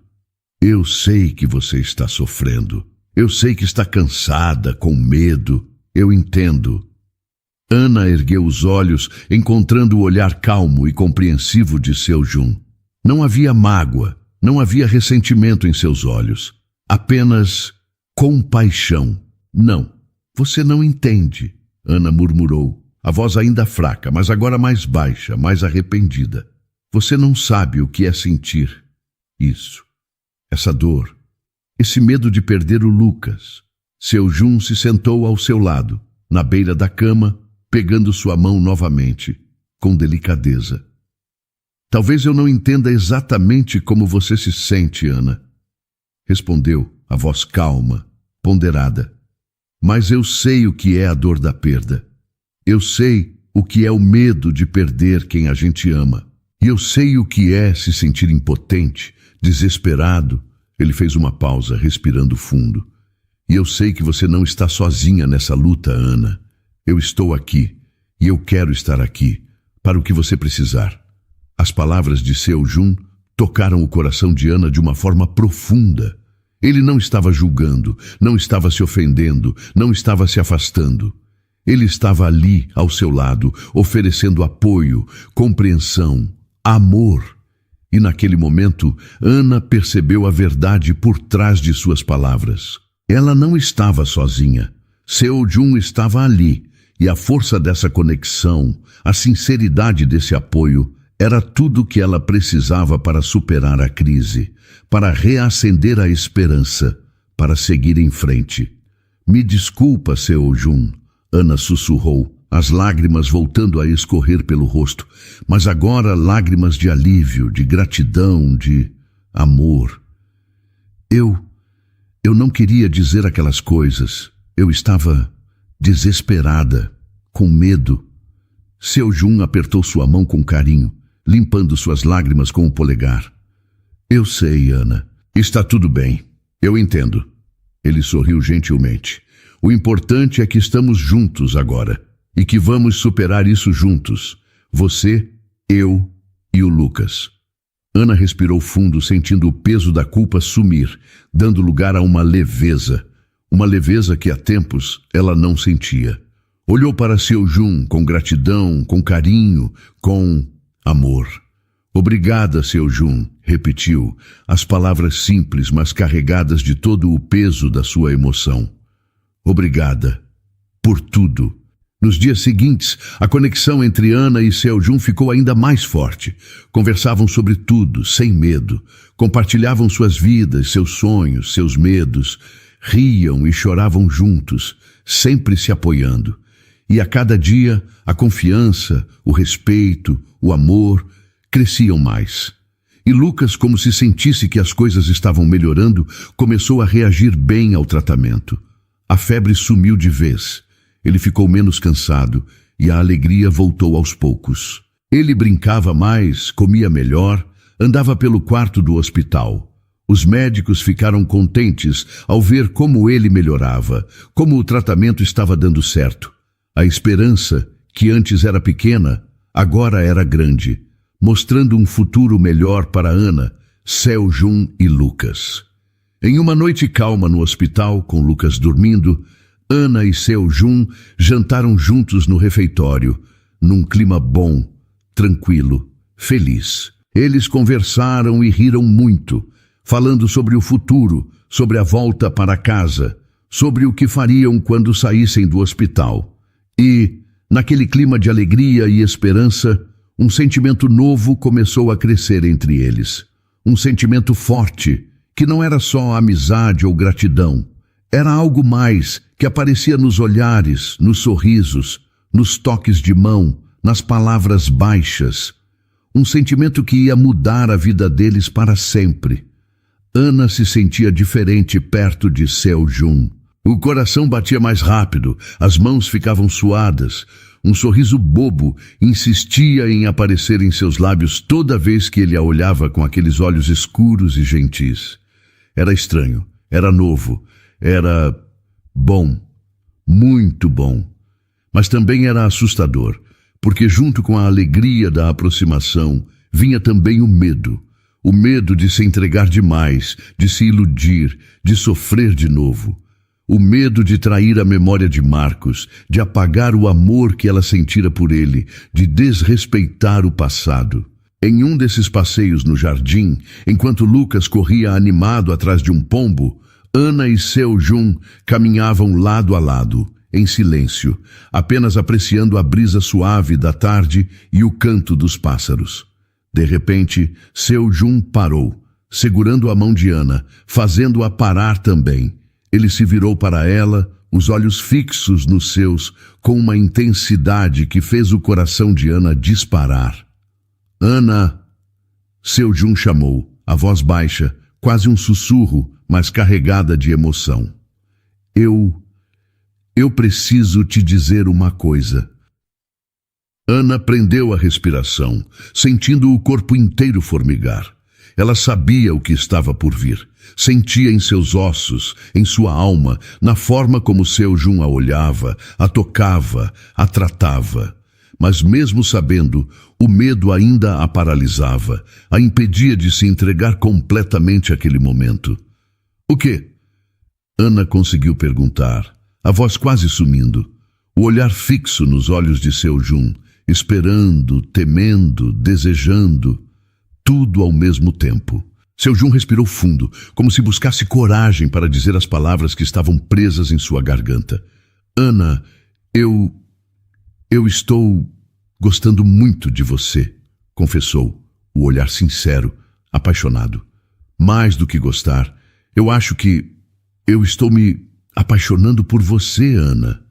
[SPEAKER 1] Eu sei que você está sofrendo. Eu sei que está cansada, com medo. Eu entendo. Ana ergueu os olhos, encontrando o olhar calmo e compreensivo de seu Jun. Não havia mágoa, não havia ressentimento em seus olhos. Apenas compaixão. Não, você não entende, Ana murmurou, a voz ainda fraca, mas agora mais baixa, mais arrependida. Você não sabe o que é sentir isso, essa dor, esse medo de perder o Lucas. Seu Jun se sentou ao seu lado, na beira da cama, pegando sua mão novamente, com delicadeza. Talvez eu não entenda exatamente como você se sente, Ana, respondeu, a voz calma, ponderada. Mas eu sei o que é a dor da perda. Eu sei o que é o medo de perder quem a gente ama. E eu sei o que é se sentir impotente, desesperado. Ele fez uma pausa, respirando fundo. E eu sei que você não está sozinha nessa luta, Ana. Eu estou aqui, e eu quero estar aqui, para o que você precisar. As palavras de seu Jun tocaram o coração de Ana de uma forma profunda. Ele não estava julgando, não estava se ofendendo, não estava se afastando. Ele estava ali, ao seu lado, oferecendo apoio, compreensão, amor. E naquele momento, Ana percebeu a verdade por trás de suas palavras. Ela não estava sozinha. Seu Jun estava ali, e a força dessa conexão, a sinceridade desse apoio, era tudo o que ela precisava para superar a crise, para reacender a esperança, para seguir em frente. Me desculpa, seu Jun, Ana sussurrou, as lágrimas voltando a escorrer pelo rosto, mas agora lágrimas de alívio, de gratidão, de amor. Eu não queria dizer aquelas coisas. Eu estava desesperada, com medo. Seu Jun apertou sua mão com carinho, limpando suas lágrimas com o polegar. Eu sei, Ana. Está tudo bem. Eu entendo. Ele sorriu gentilmente. O importante é que estamos juntos agora e que vamos superar isso juntos. Você, eu e o Lucas. Ana respirou fundo, sentindo o peso da culpa sumir, dando lugar a uma leveza que há tempos ela não sentia. Olhou para seu Jun com gratidão, com carinho, com amor. Obrigada, seu Jun, repetiu, as palavras simples, mas carregadas de todo o peso da sua emoção. Obrigada por tudo. Nos dias seguintes, a conexão entre Ana e seu Jun ficou ainda mais forte. Conversavam sobre tudo, sem medo. Compartilhavam suas vidas, seus sonhos, seus medos. Riam e choravam juntos, sempre se apoiando. E a cada dia, a confiança, o respeito, o amor cresciam mais. E Lucas, como se sentisse que as coisas estavam melhorando, começou a reagir bem ao tratamento. A febre sumiu de vez. Ele ficou menos cansado e a alegria voltou aos poucos. Ele brincava mais, comia melhor, andava pelo quarto do hospital. Os médicos ficaram contentes ao ver como ele melhorava, como o tratamento estava dando certo. A esperança, que antes era pequena, agora era grande, mostrando um futuro melhor para Ana, Seo-jun e Lucas. Em uma noite calma no hospital, com Lucas dormindo, Ana e Seo-jun jantaram juntos no refeitório, num clima bom, tranquilo, feliz. Eles conversaram e riram muito, falando sobre o futuro, sobre a volta para casa, sobre o que fariam quando saíssem do hospital. E, naquele clima de alegria e esperança, um sentimento novo começou a crescer entre eles. Um sentimento forte, que não era só amizade ou gratidão. Era algo mais, que aparecia nos olhares, nos sorrisos, nos toques de mão, nas palavras baixas. Um sentimento que ia mudar a vida deles para sempre. Ana se sentia diferente perto de Seo-jun. O coração batia mais rápido, as mãos ficavam suadas. Um sorriso bobo insistia em aparecer em seus lábios toda vez que ele a olhava com aqueles olhos escuros e gentis. Era estranho, era novo, era bom, muito bom. Mas também era assustador, porque junto com a alegria da aproximação vinha também o medo. O medo de se entregar demais, de se iludir, de sofrer de novo. O medo de trair a memória de Marcos, de apagar o amor que ela sentira por ele, de desrespeitar o passado. Em um desses passeios no jardim, enquanto Lucas corria animado atrás de um pombo, Ana e Seo-jun caminhavam lado a lado, em silêncio, apenas apreciando a brisa suave da tarde e o canto dos pássaros. De repente, Seo-jun parou, segurando a mão de Ana, fazendo-a parar também. Ele se virou para ela, os olhos fixos nos seus, com uma intensidade que fez o coração de Ana disparar. Ana! Seo-jun chamou, a voz baixa, quase um sussurro, mas carregada de emoção. Eu preciso te dizer uma coisa. Ana prendeu a respiração, sentindo o corpo inteiro formigar. Ela sabia o que estava por vir. Sentia em seus ossos, em sua alma, na forma como Seo-jun a olhava, a tocava, a tratava. Mas mesmo sabendo, o medo ainda a paralisava, a impedia de se entregar completamente àquele momento. O quê? Ana conseguiu perguntar, a voz quase sumindo, o olhar fixo nos olhos de Seo-jun, esperando, temendo, desejando, tudo ao mesmo tempo. Seo-jun respirou fundo, como se buscasse coragem para dizer as palavras que estavam presas em sua garganta. Ana, eu estou gostando muito de você, confessou, o olhar sincero, apaixonado. Mais do que gostar, eu acho que eu estou me apaixonando por você, Ana.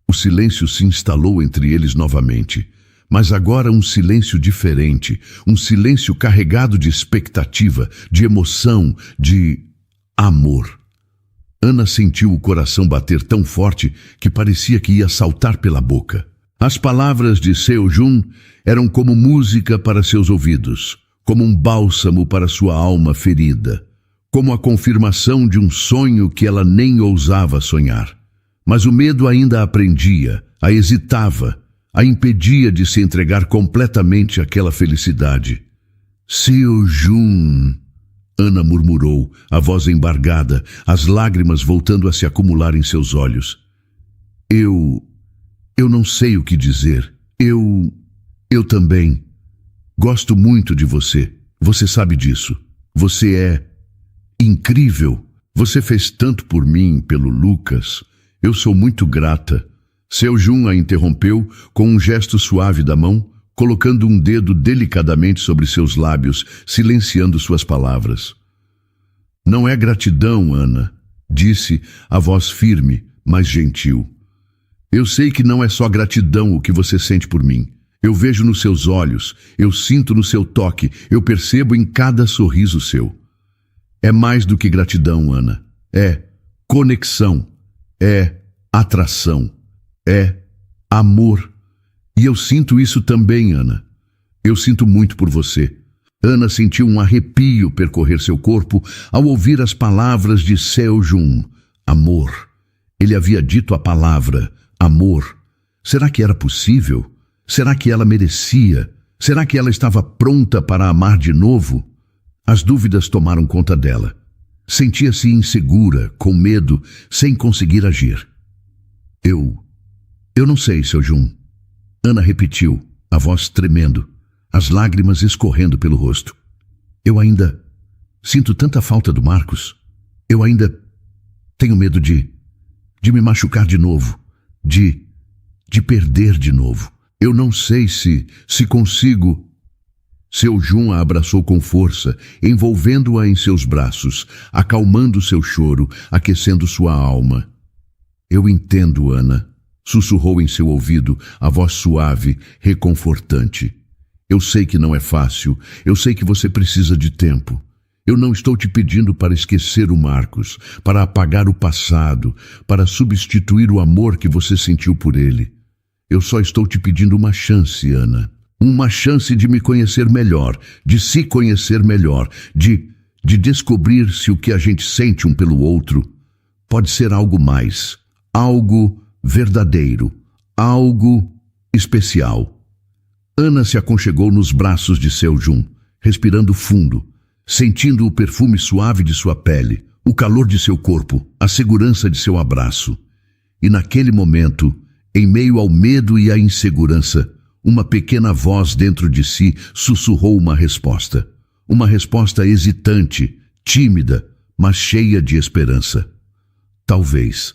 [SPEAKER 1] O silêncio se instalou entre eles novamente, mas agora um silêncio diferente, um silêncio carregado de expectativa, de emoção, de amor. Ana sentiu o coração bater tão forte que parecia que ia saltar pela boca. As palavras de Seo-jun eram como música para seus ouvidos, como um bálsamo para sua alma ferida, como a confirmação de um sonho que ela nem ousava sonhar. Mas o medo ainda a prendia, a hesitava, a impedia de se entregar completamente àquela felicidade. Seo-jun, Ana murmurou, a voz embargada, as lágrimas voltando a se acumular em seus olhos. Eu não sei o que dizer. Eu também. Gosto muito de você. Você sabe disso. Você é incrível. Você fez tanto por mim, pelo Lucas. Eu sou muito grata. Seo-jun a interrompeu com um gesto suave da mão, colocando um dedo delicadamente sobre seus lábios, silenciando suas palavras. Não é gratidão, Ana, disse, a voz firme, mas gentil. Eu sei que não é só gratidão o que você sente por mim. Eu vejo nos seus olhos, eu sinto no seu toque, eu percebo em cada sorriso seu. É mais do que gratidão, Ana. É conexão, é atração, é amor. E eu sinto isso também, Ana. Eu sinto muito por você. Ana sentiu um arrepio percorrer seu corpo ao ouvir as palavras de Seo-jun. Amor. Ele havia dito a palavra amor. Será que era possível? Será que ela merecia? Será que ela estava pronta para amar de novo? As dúvidas tomaram conta dela. Sentia-se insegura, com medo, sem conseguir agir. Eu não sei, seu Jun. Ana repetiu, a voz tremendo, as lágrimas escorrendo pelo rosto. Eu ainda sinto tanta falta do Marcos. Eu ainda tenho medo de me machucar de novo, de perder de novo. Eu não sei se consigo. Seu Jun a abraçou com força, envolvendo-a em seus braços, acalmando seu choro, aquecendo sua alma. Eu entendo, Ana, sussurrou em seu ouvido, a voz suave, reconfortante. Eu sei que não é fácil, eu sei que você precisa de tempo. Eu não estou te pedindo para esquecer o Marcos, para apagar o passado, para substituir o amor que você sentiu por ele. Eu só estou te pedindo uma chance, Ana. Uma chance de me conhecer melhor, de se conhecer melhor, de descobrir se o que a gente sente um pelo outro pode ser algo mais, algo verdadeiro, algo especial. Ana se aconchegou nos braços de seu Jun, respirando fundo, sentindo o perfume suave de sua pele, o calor de seu corpo, a segurança de seu abraço. E naquele momento, em meio ao medo e à insegurança, uma pequena voz dentro de si sussurrou uma resposta hesitante, tímida, mas cheia de esperança. Talvez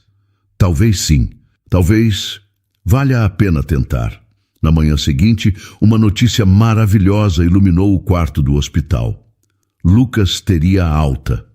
[SPEAKER 1] sim, talvez valha a pena tentar. Na manhã seguinte, uma notícia maravilhosa iluminou o quarto do hospital. Lucas teria alta.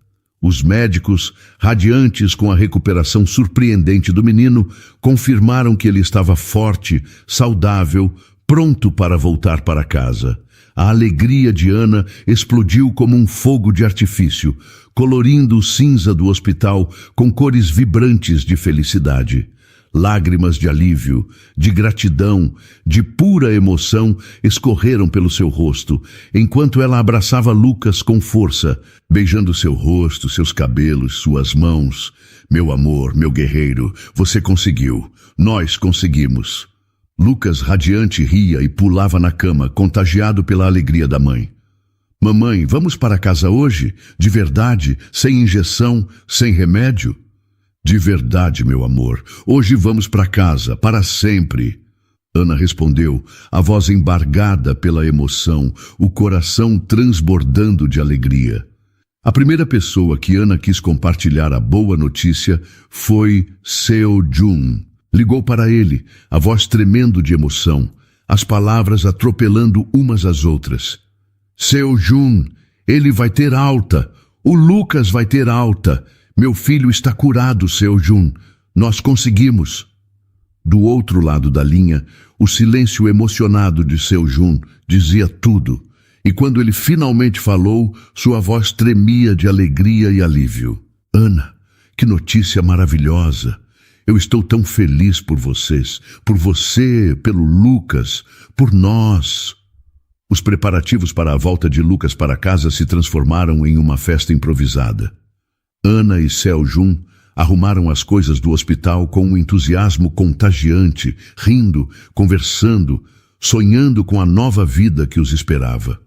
[SPEAKER 1] Os médicos, radiantes com a recuperação surpreendente do menino, confirmaram que ele estava forte, saudável, pronto para voltar para casa. A alegria de Ana explodiu como um fogo de artifício, colorindo o cinza do hospital com cores vibrantes de felicidade. Lágrimas de alívio, de gratidão, de pura emoção escorreram pelo seu rosto, enquanto ela abraçava Lucas com força, beijando seu rosto, seus cabelos, suas mãos. Meu amor, meu guerreiro, você conseguiu. Nós conseguimos. Lucas, radiante, ria e pulava na cama, contagiado pela alegria da mãe. Mamãe, vamos para casa hoje? De verdade? Sem injeção? Sem remédio? De verdade, meu amor. Hoje vamos para casa, para sempre. Ana respondeu, a voz embargada pela emoção, o coração transbordando de alegria. A primeira pessoa que Ana quis compartilhar a boa notícia foi Seo Jun. Ligou para ele, a voz tremendo de emoção, as palavras atropelando umas às outras. Seo Jun, ele vai ter alta. O Lucas vai ter alta. Meu filho está curado, Seo Jun. Nós conseguimos. Do outro lado da linha, o silêncio emocionado de Seo Jun dizia tudo. E quando ele finalmente falou, sua voz tremia de alegria e alívio. Ana, que notícia maravilhosa. Eu estou tão feliz por vocês, por você, pelo Lucas, por nós. Os preparativos para a volta de Lucas para casa se transformaram em uma festa improvisada. Ana e Seo Jun arrumaram as coisas do hospital com um entusiasmo contagiante, rindo, conversando, sonhando com a nova vida que os esperava.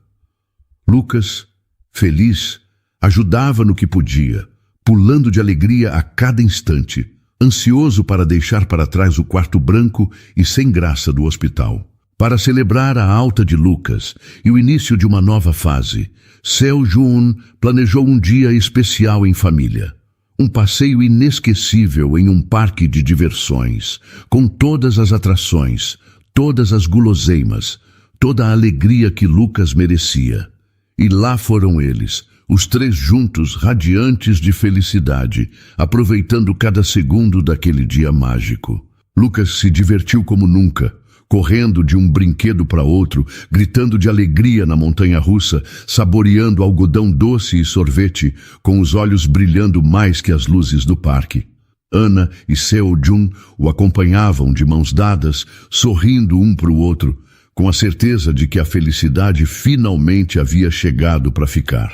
[SPEAKER 1] Lucas, feliz, ajudava no que podia, pulando de alegria a cada instante, ansioso para deixar para trás o quarto branco e sem graça do hospital. Para celebrar a alta de Lucas e o início de uma nova fase, Seo Jun planejou um dia especial em família. Um passeio inesquecível em um parque de diversões, com todas as atrações, todas as guloseimas, toda a alegria que Lucas merecia. E lá foram eles, os três juntos, radiantes de felicidade, aproveitando cada segundo daquele dia mágico. Lucas se divertiu como nunca, correndo de um brinquedo para outro, gritando de alegria na montanha-russa, saboreando algodão doce e sorvete, com os olhos brilhando mais que as luzes do parque. Ana e Seo Jun o acompanhavam de mãos dadas, sorrindo um para o outro, com a certeza de que a felicidade finalmente havia chegado para ficar.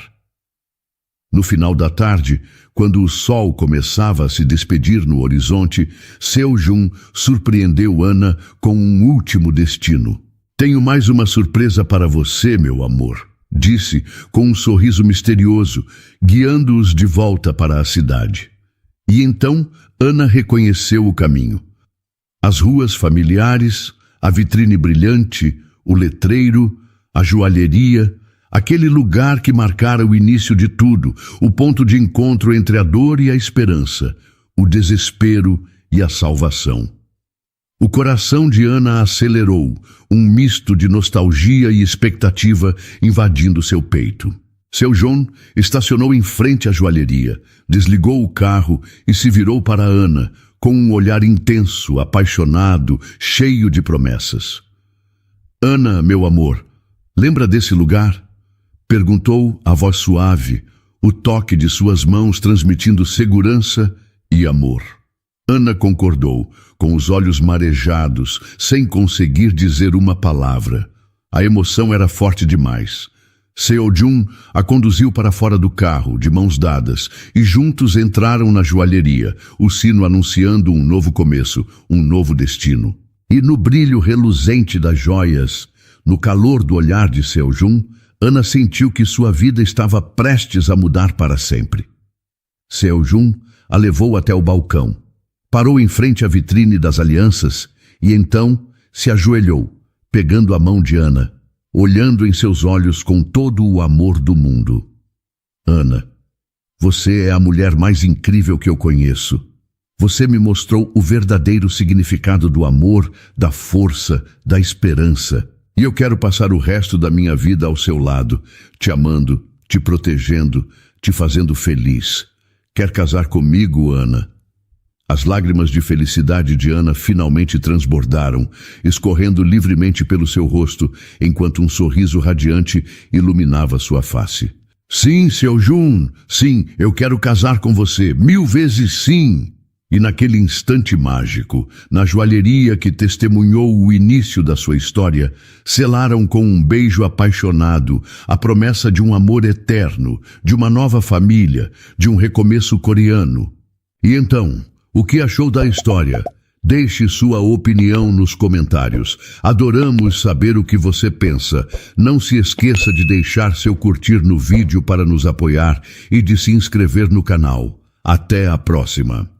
[SPEAKER 1] No final da tarde, quando o sol começava a se despedir no horizonte, Seo-jun surpreendeu Ana com um último destino. "Tenho mais uma surpresa para você, meu amor", disse com um sorriso misterioso, guiando-os de volta para a cidade. E então Ana reconheceu o caminho. As ruas familiares, a vitrine brilhante, o letreiro, a joalheria, aquele lugar que marcara o início de tudo, o ponto de encontro entre a dor e a esperança, o desespero e a salvação. O coração de Ana acelerou, um misto de nostalgia e expectativa invadindo seu peito. Seo-jun estacionou em frente à joalheria, desligou o carro e se virou para Ana, com um olhar intenso, apaixonado, cheio de promessas. "Ana, meu amor, lembra desse lugar?" perguntou a voz suave, o toque de suas mãos transmitindo segurança e amor. Ana concordou, com os olhos marejados, sem conseguir dizer uma palavra. A emoção era forte demais. Seo-jun a conduziu para fora do carro, de mãos dadas, e juntos entraram na joalheria, o sino anunciando um novo começo, um novo destino. E no brilho reluzente das joias, no calor do olhar de Seo-jun, Ana sentiu que sua vida estava prestes a mudar para sempre. Seo-jun a levou até o balcão, parou em frente à vitrine das alianças e então se ajoelhou, pegando a mão de Ana, olhando em seus olhos com todo o amor do mundo. "Ana, você é a mulher mais incrível que eu conheço. Você me mostrou o verdadeiro significado do amor, da força, da esperança. E eu quero passar o resto da minha vida ao seu lado, te amando, te protegendo, te fazendo feliz. Quer casar comigo, Ana?" As lágrimas de felicidade de Ana finalmente transbordaram, escorrendo livremente pelo seu rosto, enquanto um sorriso radiante iluminava sua face. "Sim, Seo-jun, sim, eu quero casar com você, 1000 vezes sim!" E naquele instante mágico, na joalheria que testemunhou o início da sua história, selaram com um beijo apaixonado a promessa de um amor eterno, de uma nova família, de um recomeço coreano. E então, o que achou da história? Deixe sua opinião nos comentários. Adoramos saber o que você pensa. Não se esqueça de deixar seu curtir no vídeo para nos apoiar e de se inscrever no canal. Até a próxima!